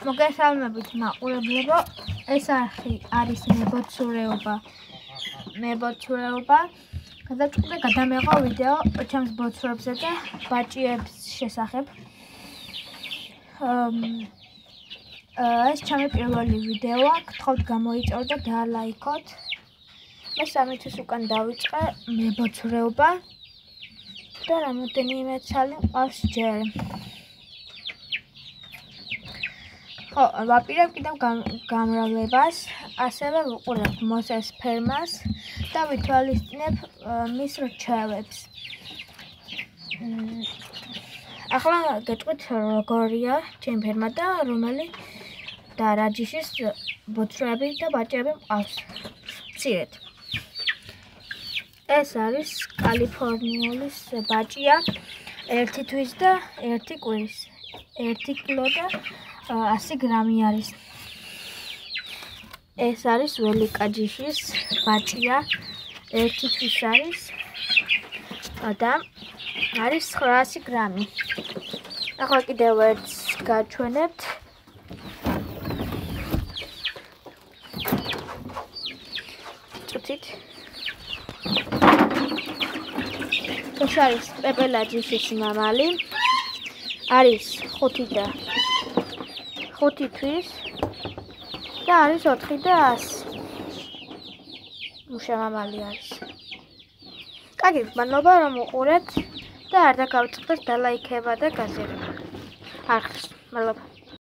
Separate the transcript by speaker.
Speaker 1: მოგესალმებით მაყურებლებო, ეს არის მებოცურეობა. გადაწყვიტე გადამეღო ვიდეო ჩემს ბოცურებზე და ბაჭიების შესახებ. ეს ჩემი პირველი ვიდეოა, გთხოვთ გამოიწვიოთ და დაალაიქოთ. მე 3 თვის უკან დავიწყე მებოცურეობა და რამოდენიმე ცალი მყავს ჯერ. ხო, ვაპირებ კიდევ გამრავლებას, ასევე ვუყურებ მოსეს ფერმას და ვითვალისწინებ მის რჩევებს. ახლა გეტყვით როგორია ჩემი ფერმა და რომელი და რა ჯიშის ბოცრები და ბაჭიები მყავს. მცირედ. ეს არის კალიფორნიულის ბაჭია 1 თვის და 1 კვირის. 1 კილო და 100 გრამი არის. ეს არის ველიკა ჯიშის ბაჭია 1 თვის არის და არის 900 გრამი. ახლა კიდევ ერთს გაჩვენებთ. წუთით. ეს არის პეპელა ჯიშის მამალი. არის 5 თვის და არის 4 და 100. მუშამამალი არის. კარგი, მადლობა რომ უყურებთ და არ დაგავიწყდეს დალაიქება და გაზიარება. არხს, მადლობა.